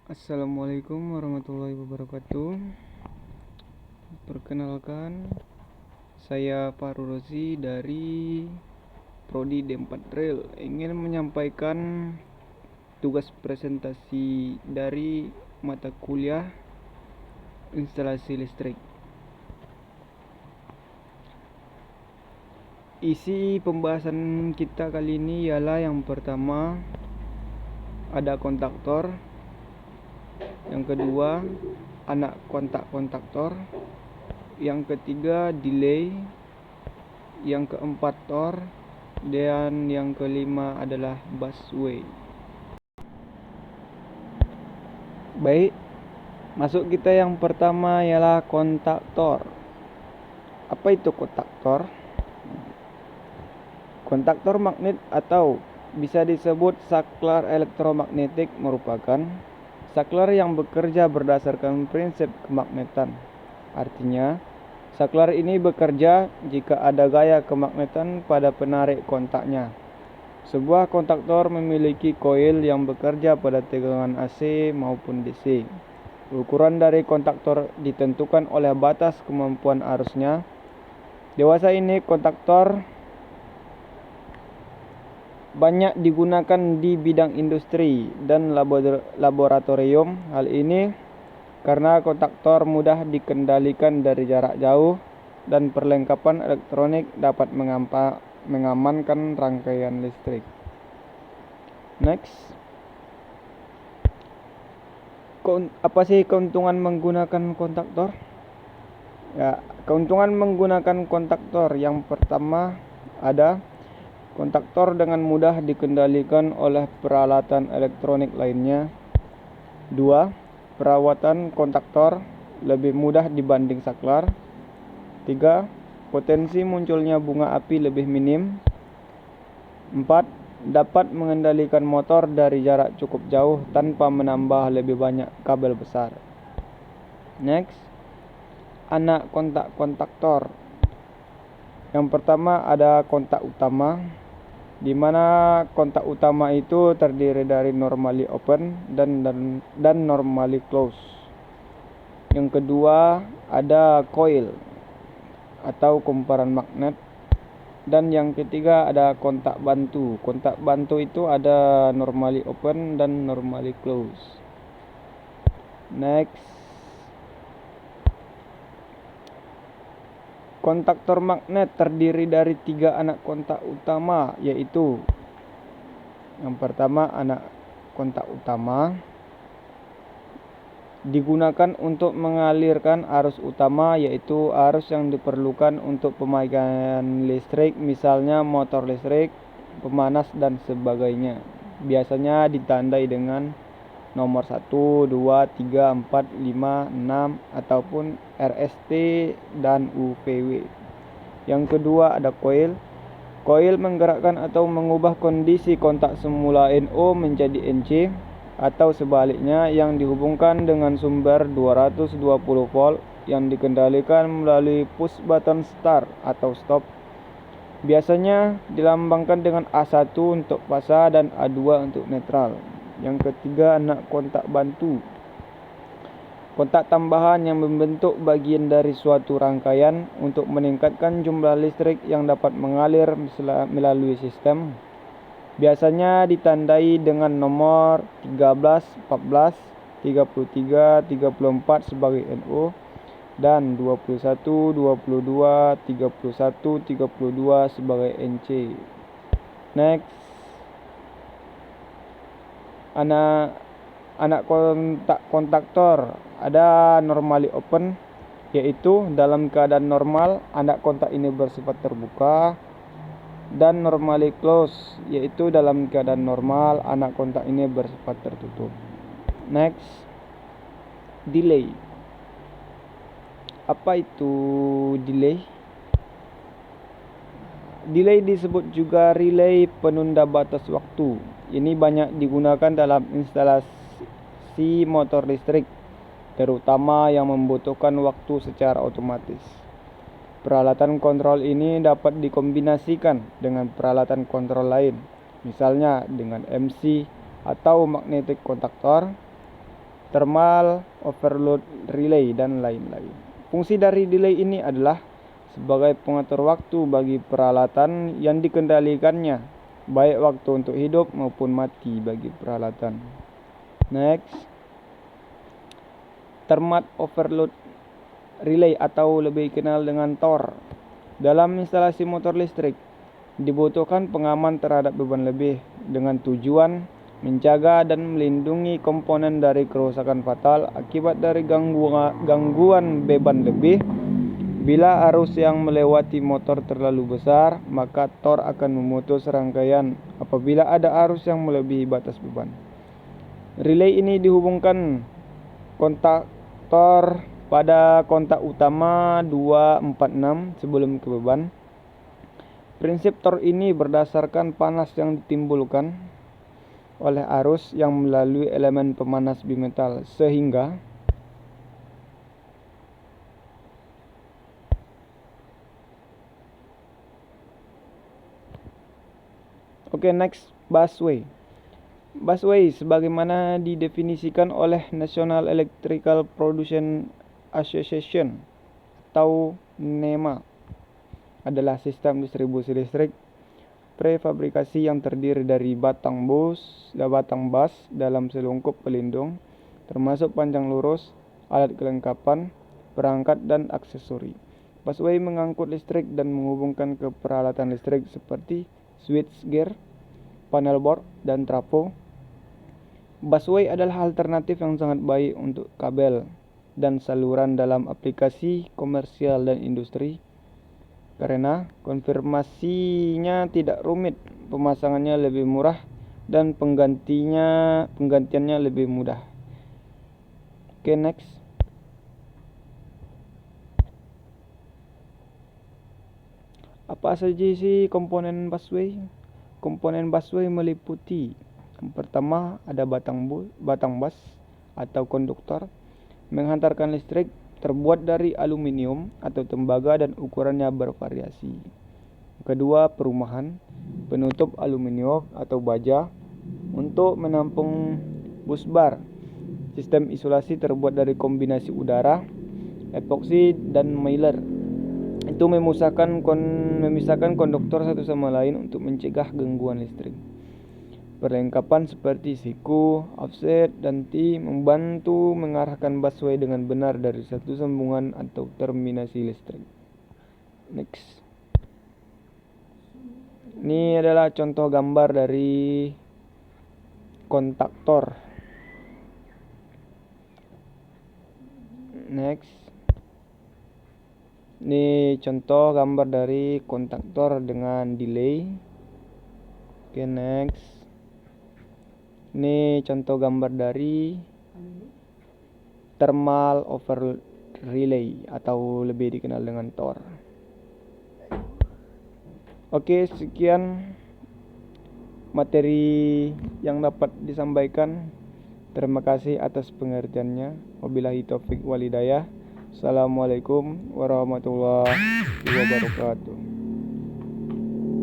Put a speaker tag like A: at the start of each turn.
A: Assalamualaikum warahmatullahi wabarakatuh. Perkenalkan, saya Faru Rozi dari Prodi D4 Rail. Ingin menyampaikan tugas presentasi dari mata kuliah instalasi listrik. Isi pembahasan kita kali ini ialah yang pertama ada kontaktor, yang kedua anak kontaktor, yang ketiga delay, yang keempat tor, dan yang kelima adalah busway. Baik, masuk kita yang pertama ialah kontaktor. Apa itu kontaktor? Kontaktor magnet atau bisa disebut saklar elektromagnetik merupakan saklar yang bekerja berdasarkan prinsip kemagnetan. Artinya, saklar ini bekerja jika ada gaya kemagnetan pada penarik kontaknya. Sebuah kontaktor memiliki koil yang bekerja pada tegangan AC maupun DC. Ukuran dari kontaktor ditentukan oleh batas kemampuan arusnya. Dewasa ini kontaktor banyak digunakan di bidang industri dan laboratorium. Hal ini karena kontaktor mudah dikendalikan dari jarak jauh dan perlengkapan elektronik dapat mengamankan rangkaian listrik. Next. Apa sih keuntungan menggunakan kontaktor? Ya, keuntungan menggunakan kontaktor yang pertama ada kontaktor dengan mudah dikendalikan oleh peralatan elektronik lainnya. 2. Perawatan kontaktor lebih mudah dibanding saklar. 3. Potensi munculnya bunga api lebih minim. 4. Dapat mengendalikan motor dari jarak cukup jauh tanpa menambah lebih banyak kabel besar. Next. Anak kontaktor. Yang pertama ada kontak utama, di mana kontak utama itu terdiri dari normally open dan normally close. Yang kedua ada coil atau kumparan magnet, dan yang ketiga ada kontak bantu. Kontak bantu itu ada normally open dan normally close. Next. Kontaktor magnet terdiri dari 3 anak kontak utama, yaitu yang pertama anak kontak utama digunakan untuk mengalirkan arus utama, yaitu arus yang diperlukan untuk pemakaian listrik, misalnya motor listrik, pemanas dan sebagainya. Biasanya ditandai dengan nomor 1, 2, 3, 4, 5, 6 ataupun RST dan UPW. Yang kedua ada coil. Coil menggerakkan atau mengubah kondisi kontak semula NO menjadi NC atau sebaliknya, yang dihubungkan dengan sumber 220 volt yang dikendalikan melalui push button start atau stop. Biasanya dilambangkan dengan A1 untuk fasa dan A2 untuk netral. Yang ketiga anak kontak bantu. Kontak tambahan yang membentuk bagian dari suatu rangkaian untuk meningkatkan jumlah listrik yang dapat mengalir melalui sistem. Biasanya ditandai dengan nomor 13, 14, 33, 34 sebagai NO dan 21, 22, 31, 32 sebagai NC. Next. Anak kontaktor ada normally open, yaitu dalam keadaan normal anak kontak ini bersifat terbuka, dan normally close, yaitu dalam keadaan normal anak kontak ini bersifat tertutup. Next. Delay. Apa itu delay? Delay disebut juga relay penunda batas waktu. Ini banyak digunakan dalam instalasi motor listrik, terutama yang membutuhkan waktu secara otomatis. Peralatan kontrol ini dapat dikombinasikan dengan peralatan kontrol lain, misalnya dengan MC atau magnetic kontaktor. thermal overload relay, dan lain-lain. Fungsi dari delay ini adalah sebagai pengatur waktu bagi peralatan yang dikendalikannya, baik waktu untuk hidup maupun mati bagi peralatan. Next, thermal overload relay atau lebih dikenal dengan TOR. Dalam instalasi motor listrik, dibutuhkan pengaman terhadap beban lebih dengan tujuan menjaga dan melindungi komponen dari kerusakan fatal akibat dari gangguan beban lebih. Bila arus yang melewati motor terlalu besar, maka TOR akan memutus rangkaian apabila ada arus yang melebihi batas beban. Relay ini dihubungkan kontak TOR pada kontak utama 246 sebelum ke beban. Prinsip TOR ini berdasarkan panas yang ditimbulkan oleh arus yang melalui elemen pemanas bimetal sehingga next, busway. Busway sebagaimana didefinisikan oleh National Electrical Production Association atau NEMA adalah sistem distribusi listrik prefabrikasi yang terdiri dari batang bus dalam selungkup pelindung, termasuk panjang lurus, alat kelengkapan, perangkat, dan aksesori. Busway mengangkut listrik dan menghubungkan ke peralatan listrik seperti switchgear, panel board, dan trafo. Busway adalah alternatif yang sangat baik untuk kabel dan saluran dalam aplikasi komersial dan industri karena konfirmasinya tidak rumit, pemasangannya lebih murah, dan penggantiannya lebih mudah. Next. Apa saja sih komponen busway? Komponen busway meliputi yang pertama ada batang bus atau konduktor menghantarkan listrik, terbuat dari aluminium atau tembaga dan ukurannya bervariasi. Kedua, perumahan, penutup aluminium atau baja untuk menampung busbar. Sistem isolasi terbuat dari kombinasi udara, epoksi, dan mylar. Itu memisahkan konduktor satu sama lain untuk mencegah gangguan listrik. Perlengkapan seperti siku, offset, dan T membantu mengarahkan busway dengan benar dari satu sambungan atau terminasi listrik. Next. Ini adalah contoh gambar dari kontaktor. Next. Ini contoh gambar dari kontaktor dengan delay. Next. Ini contoh gambar dari thermal overload relay atau lebih dikenal dengan TOR. Sekian materi yang dapat disampaikan. Terima kasih atas pengertiannya. Wabillahi taufik walhidayah. Assalamualaikum warahmatullahi wabarakatuh.